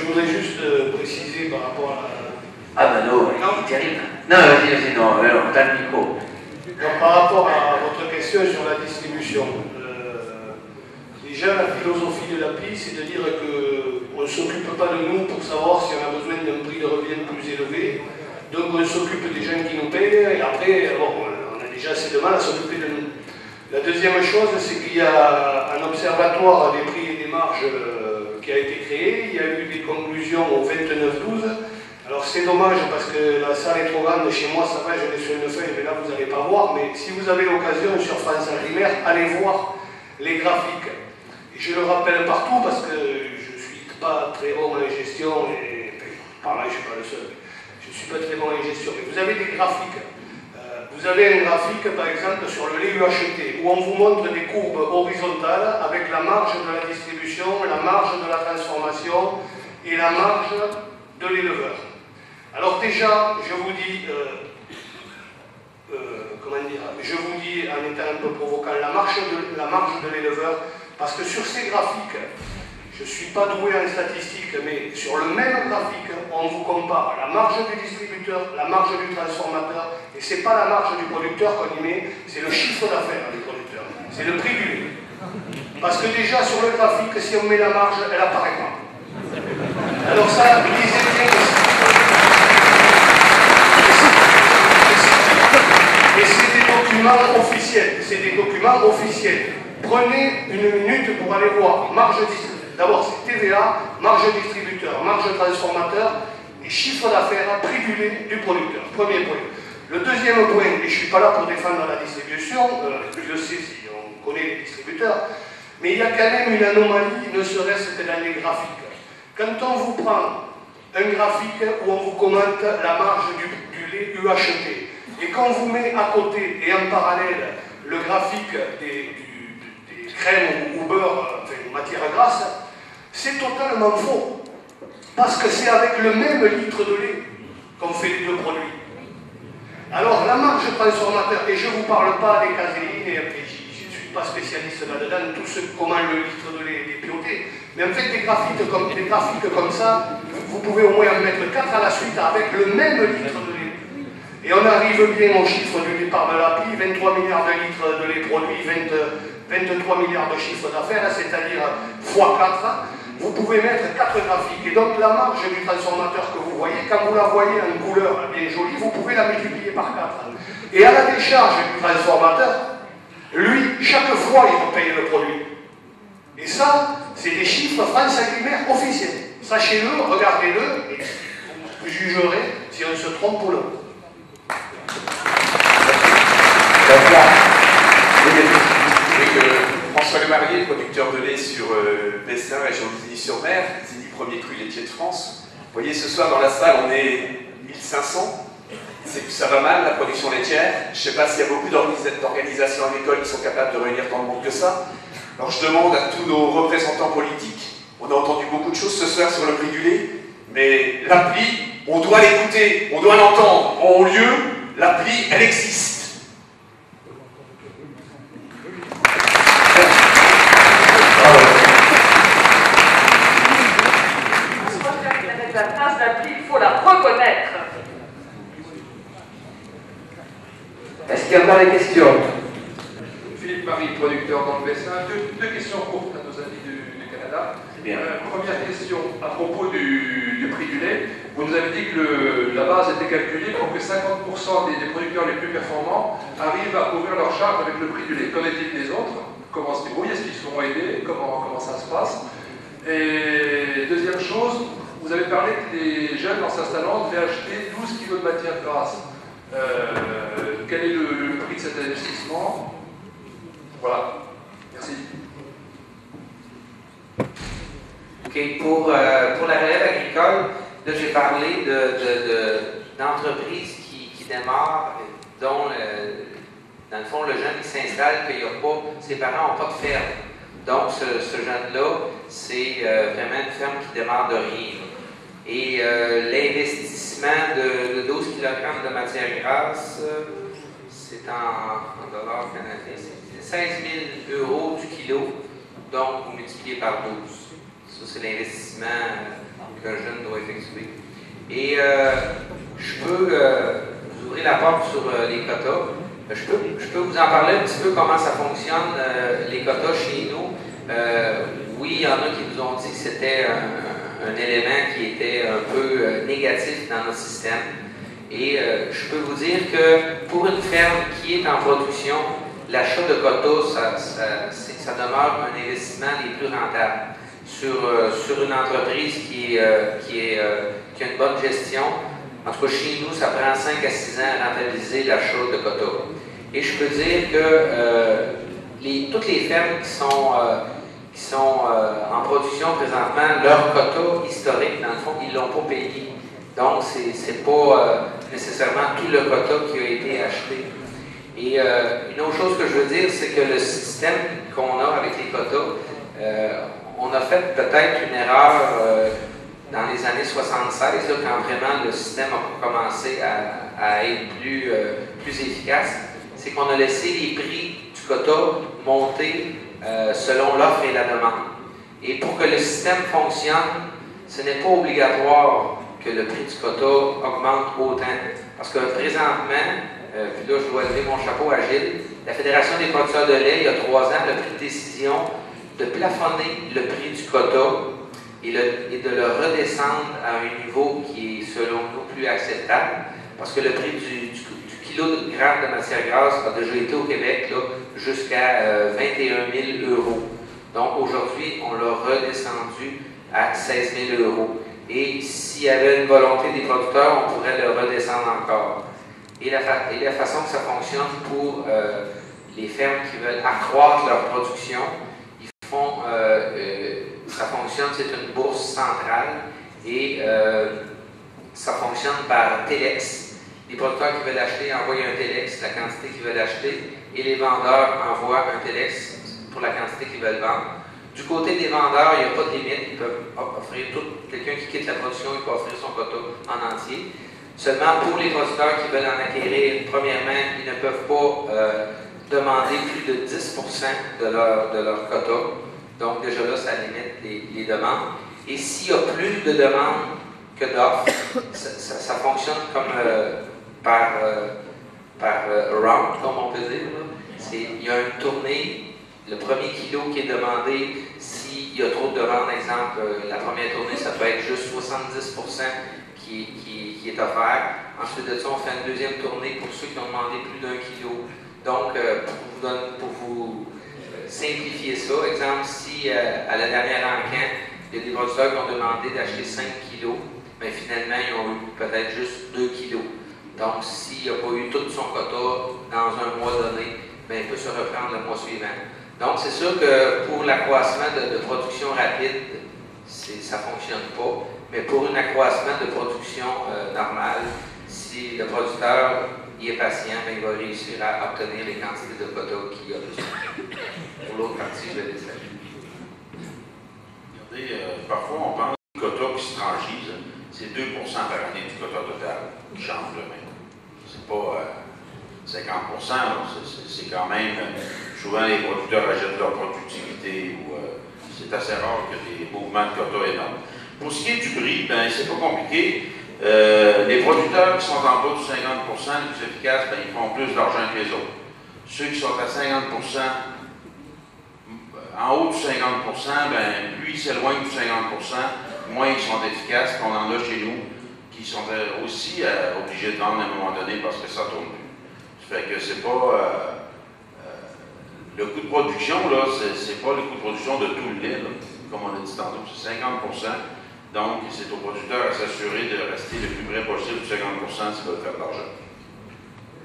voudrais juste préciser par rapport à... Ah ben non, il est terrible. Non, vas-y, non, on t'a le micro. Donc, par rapport à votre question sur la distribution, déjà la philosophie de l'appli, c'est de dire qu'on ne s'occupe pas de nous pour savoir si on a besoin d'un prix de revient plus élevé. Donc on s'occupe des gens qui nous payent et après, bon, on a déjà assez de mal à s'occuper de nous. La deuxième chose, c'est qu'il y a un observatoire des prix et des marges qui a été créé. Il y a eu des conclusions au 29-12. Alors c'est dommage parce que la salle est trop grande, chez moi ça va, je l'ai sur une feuille, mais là vous n'allez pas voir. Mais si vous avez l'occasion sur France Agrimaire, allez voir les graphiques. Et je le rappelle partout parce que je ne suis pas très bon en gestion, et par là je ne suis pas le seul. Je ne suis pas très bon en gestion. Mais vous avez des graphiques. Vous avez un graphique par exemple sur le lait UHT où on vous montre des courbes horizontales avec la marge de la distribution, la marge de la transformation et la marge de l'éleveur. Alors déjà, je vous dis, je vous dis en étant un peu provoquant, la marge de l'éleveur, parce que sur ces graphiques, je ne suis pas doué en statistiques, mais sur le même graphique, on vous compare la marge du distributeur, la marge du transformateur, et ce n'est pas la marge du producteur qu'on y met, c'est le chiffre d'affaires du producteur, c'est le prix du lait. Parce que déjà sur le graphique, si on met la marge, elle n'apparaît pas. Alors ça, lisez bien aussi. Et c'est des documents officiels, c'est des documents officiels. Prenez une minute pour aller voir marge distributeur. D'abord c'est TVA, marge distributeur, marge transformateur et chiffre d'affaires, prix du lait du producteur. Premier point. Le deuxième point, et je ne suis pas là pour défendre la distribution, je sais si on connaît les distributeurs, mais il y a quand même une anomalie, ne serait-ce que dans les graphiques. Quand on vous prend un graphique où on vous commente la marge du lait UHT, et qu'on vous met à côté et en parallèle le graphique des crèmes ou beurre, enfin matière grasse, c'est totalement faux. Parce que c'est avec le même litre de lait qu'on fait les deux produits. Alors la marge transformateur, et je ne vous parle pas des caséines, et après je ne suis pas spécialiste là-dedans, tout ce comment le litre de lait est piloté, mais en fait des graphiques comme ça, vous pouvez au moins en mettre 4 à la suite avec le même litre de lait. Et on arrive bien au chiffre du départ de l'appli, 23 milliards de litres de lait produit, 23 milliards de chiffre d'affaires, c'est-à-dire x4. Vous pouvez mettre 4 graphiques. Et donc la marge du transformateur que vous voyez, quand vous la voyez en couleur bien jolie, vous pouvez la multiplier par 4. Et à la décharge du transformateur, lui, chaque fois, il vous paye le produit. Et ça, c'est des chiffres France Agrimaire officiels. Sachez-le, regardez-le, et vous jugerez si on se trompe ou non. François Lemarié, producteur de lait sur Bessin, région d'Illy-sur-Mer, Zénith premier cru laitier de France. Vous voyez, ce soir dans la salle, on est 1500. Ça va mal, la production laitière. Je ne sais pas s'il y a beaucoup d'organisations agricoles qui sont capables de réunir tant de monde que ça. Alors je demande à tous nos représentants politiques, on a entendu beaucoup de choses ce soir sur le prix du lait, mais l'appli, on doit l'écouter, on doit l'entendre. En haut lieu, l'appli, elle existe. La trace d'appli, il faut la reconnaître. Est-ce qu'il y a encore des questions? Philippe Marie, producteur dans le Bessin. Deux questions courtes à nos amis du Canada. Première question à propos du prix du lait. Vous nous avez dit que la base était calculée pour que 50% des producteurs les plus performants arrivent à couvrir leurs charges avec le prix du lait. Qu'en est-il des autres? Comment se débrouillent? Est-ce qu'ils seront aidés? Comment ça se passe? Et deuxième chose, vous avez parlé que les jeunes en s'installant devaient acheter 12 kg de matière grasse. Quel est le prix de cet investissement? Voilà. Merci. Ok, pour la relève agricole, là j'ai parlé d'entreprises qui démarrent, dont dans le fond le jeune qui s'installe, ses parents n'ont pas de ferme. Donc ce jeune-là, c'est vraiment une ferme qui démarre de rien. Et l'investissement de 12 kg de matière grasse, c'est en dollars canadiens, c'est 16 000 € du kilo, donc vous multipliez par 12. Ça, c'est l'investissement qu'un jeune doit effectuer. Et je peux vous ouvrir la porte sur les quotas. Je peux vous en parler un petit peu comment ça fonctionne, les quotas chez nous. Oui, il y en a qui nous ont dit que c'était un élément qui était un peu négatif dans notre système. Et je peux vous dire que pour une ferme qui est en production, l'achat de quotas, ça demeure un investissement les plus rentables. Sur une entreprise qui a une bonne gestion, en tout cas chez nous, ça prend 5 à 6 ans à rentabiliser l'achat de quotas. Et je peux dire que toutes les fermes qui sont en production présentement, leur quota historique, dans le fond, ils ne l'ont pas payé. Donc, ce n'est pas nécessairement tout le quota qui a été acheté. Et une autre chose que je veux dire, c'est que le système qu'on a avec les quotas, on a fait peut-être une erreur dans les années 76, là, quand vraiment le système a commencé à être plus efficace. C'est qu'on a laissé les prix du quota monter selon l'offre et la demande. Et pour que le système fonctionne, ce n'est pas obligatoire que le prix du quota augmente autant. Parce que présentement, puis là je dois lever mon chapeau à Gilles, la Fédération des producteurs de lait, il y a 3 ans, a pris une décision de plafonner le prix du quota et de le redescendre à un niveau qui est selon nous plus acceptable. Parce que le prix du kilo de gramme de matière grasse a déjà été au Québec jusqu'à 21 000 €. Donc aujourd'hui, on l'a redescendu à 16 000 €. Et s'il y avait une volonté des producteurs, on pourrait le redescendre encore. Et la façon que ça fonctionne pour les fermes qui veulent accroître leur production, ça fonctionne, c'est une bourse centrale et ça fonctionne par Telex. Les producteurs qui veulent acheter envoient un Telex, la quantité qu'ils veulent acheter, et les vendeurs envoient un Telex pour la quantité qu'ils veulent vendre. Du côté des vendeurs, il n'y a pas de limite. Ils peuvent offrir quelqu'un qui quitte la production, il peut offrir son quota en entier. Seulement pour les producteurs qui veulent en acquérir, premièrement, ils ne peuvent pas demander plus de 10% de leur quota. Donc déjà là, ça limite les demandes. Et s'il y a plus de demandes que d'offres, ça fonctionne comme par round, comme on peut dire. Il y a une tournée. Le premier kilo qui est demandé, s'il y a trop de demandes, exemple, la première tournée, ça peut être juste 70% qui est offert. Ensuite de ça, on fait une deuxième tournée pour ceux qui ont demandé plus d'1 kilo. Donc, pour vous simplifier ça, exemple, si à la dernière enquête, il y a des producteurs qui ont demandé d'acheter 5 kilos, mais finalement, ils ont eu peut-être juste 2 kilos. Donc, s'il n'a pas eu tout son quota dans un mois donné, bien, il peut se reprendre le mois suivant. Donc, c'est sûr que pour l'accroissement de production rapide, ça ne fonctionne pas. Mais pour un accroissement de production normale, si le producteur est patient, bien, il va réussir à obtenir les quantités de quotas qu'il a besoin. Pour l'autre partie, je vais laisser. Regardez, parfois, on pense que le quota qui se franchise, c'est 2% par année du quota total qui change de main. C'est pas 50%, c'est quand même. Souvent, les producteurs achètent leur productivité ou c'est assez rare que des mouvements de quotas énormes. Pour ce qui est du prix, ben, c'est pas compliqué. Les producteurs qui sont en bas de 50%, les plus efficaces, ben, ils font plus d'argent que les autres. Ceux qui sont à 50%, en haut de 50%, ben, plus ils s'éloignent du 50%, moins ils sont efficaces. On en a chez nous qui sont aussi obligés de vendre à un moment donné parce que ça tourne plus. Ça fait que c'est pas. Le coût de production, là, c'est pas le coût de production de tout le lait, là, comme on a dit tantôt, c'est 50%. Donc, c'est au producteur à s'assurer de rester le plus près possible de 50% s'il veut faire de l'argent.